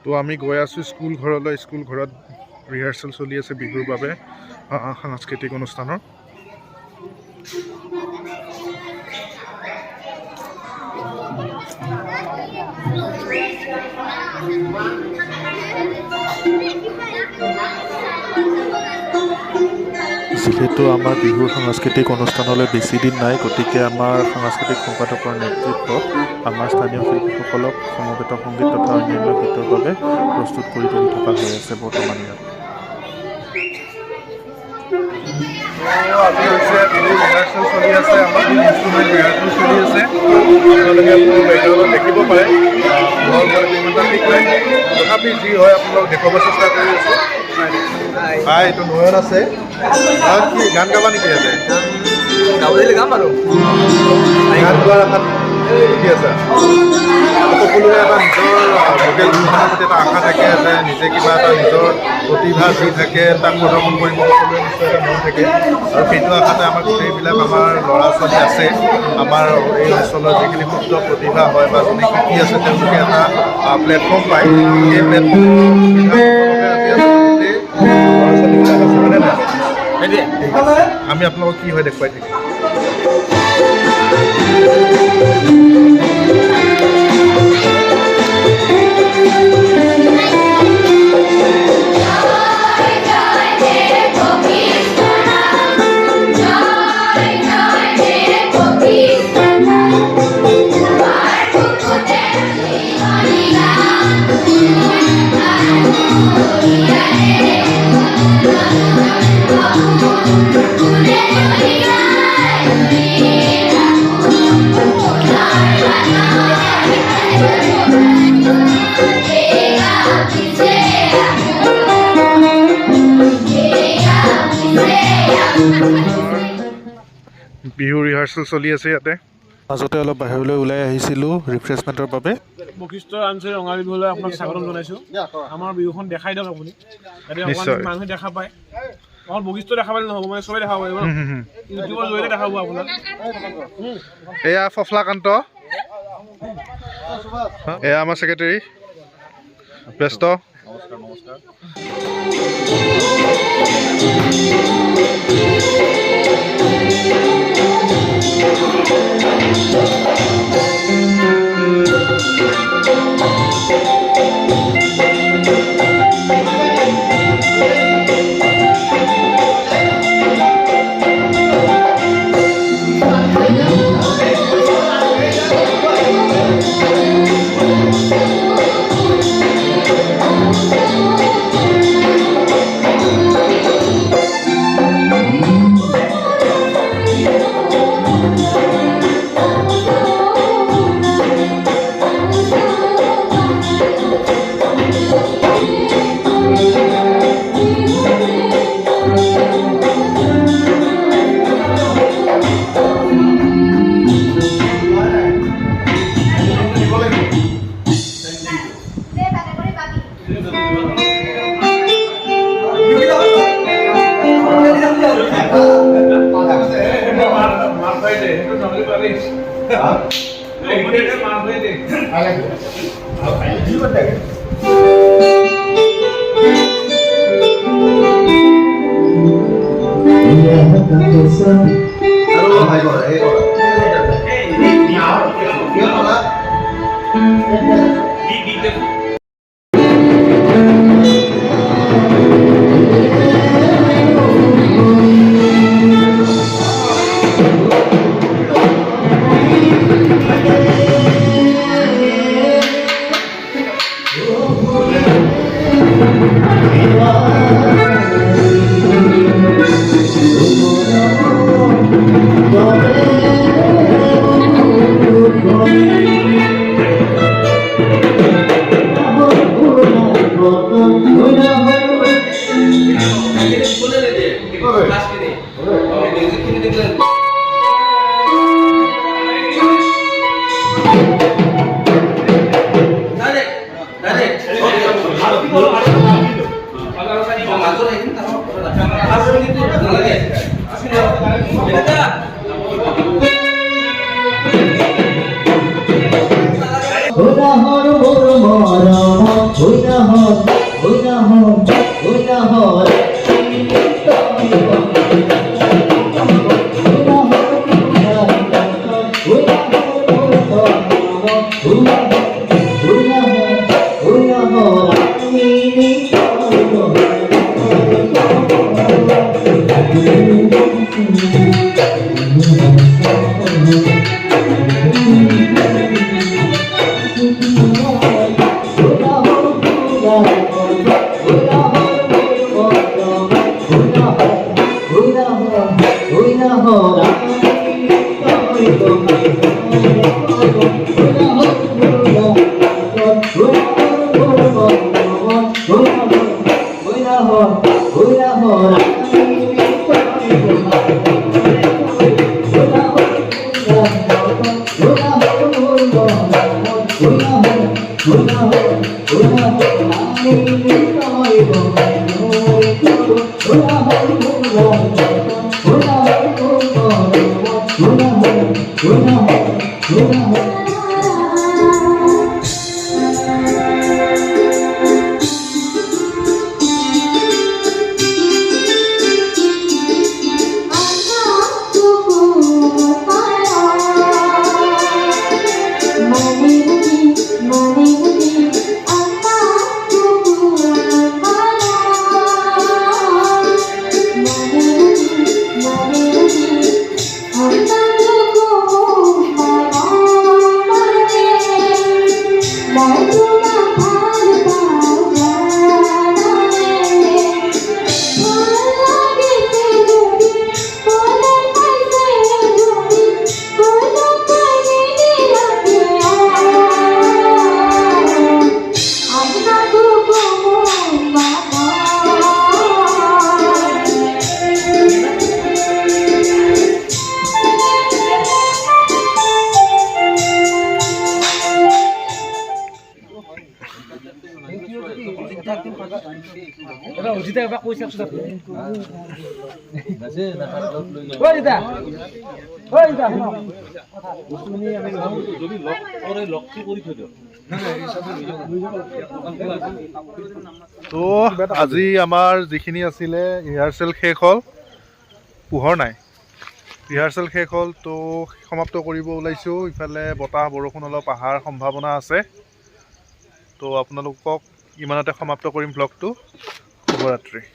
তো আমি গৈ আছোঁ স্কুল ঘৰলৈ। স্কুল ঘৰত ৰিহাৰ্চেল চলি আছে বিহুৰ বাবে সাংস্কৃতিক অনুষ্ঠানৰ। যিহেতু আমাৰ বিহুৰ সাংস্কৃতিক অনুষ্ঠানলৈ বেছি দিন নাই, গতিকে আমাৰ সাংস্কৃতিক সম্পাদকৰ নেতৃত্বত আমাৰ স্থানীয় শিল্পীসকলক সমবেত সংগীত তথা অন্যান্য গীতৰ বাবে প্ৰস্তুত কৰি তুলি থকা হৈ আছে বৰ্তমান ইয়াত। আজি হৈছে বিহু ৰিহাৰ্চেল চলি আছে, আমাৰ ইনষ্ট্ৰুমেণ্ট ৰিহাৰ্চেল চলি আছে। আপোনালোকে বেকগ্ৰাউণ্ডত দেখিব পাৰে ঠিক নাই, তথাপি যি হয় আপোনালোক দেখুৱাব চেষ্টা কৰি আছোঁ। হাই, এইটো নয়ন আছে। কি গান গাবা নেকি ইয়াতে? গাব দিলে গাম আৰু গান গোৱাৰ আশাত কি আছে? সকলোৰে এটা নিজৰ ভোকেল ভাষাৰ প্ৰতি এটা আশা থাকে যে নিজে কিবা এটা নিজৰ প্ৰতিভা যি থাকে তাক প্ৰদৰ্শন কৰিব সকলোৰে নিশ্চয় এটা মন থাকে, আৰু সেইটো আশাতে আমাৰ গোটেইবিলাক আমাৰ ল'ৰা ছোৱালী আছে। আমাৰ এই অঞ্চলৰ যিখিনি শুদ্ধ প্ৰতিভা হয় বা যোনে শিকি আছে তেওঁলোকে এটা প্লেটফৰ্ম পায়। সেই আমি আপোনালোকক কি হয় দেখুৱাই থাকিম। বিহু ৰিহাৰ্চেল চলি আছে ইয়াতে। মাজতে অলপ বাহিৰলৈ ওলাই আহিছিলোঁ ৰিফ্ৰেছমেণ্টৰ বাবে। বশিষ্ঠৰ আঞ্চলিক ৰঙালী বিহুলৈ আপোনাক স্বাগতম জনাইছোঁ। আমাৰ বিহুখন দেখাই দিয়ক আপুনি, যাতে মানুহে দেখা পায়। অকল বশিষ্ঠ দেখা পালে নহ'ব, মানে চবেই দেখা পাৰিব, ইউটিউবৰ জৰিয়তে দেখাব আপোনাক। এয়া ফফলাকান্ত, এয়া আমাৰ ছেক্ৰেটাৰী ব্যস্ত। নমস্কাৰ নমস্কাৰ। তো আজি আমাৰ যিখিনি আছিলে ৰিহাৰ্চেল শেষ হ'ল, পোহৰ নাই, ৰিহাৰ্চেল শেষ হ'ল। তো সমাপ্ত কৰিব ওলাইছোঁ। ইফালে বতাহ বৰষুণ অলপ অহাৰ সম্ভাৱনা আছে। তো আপোনালোকক ইমানতে সমাপ্ত কৰিম ব্লগটো। শুভৰাত্ৰি।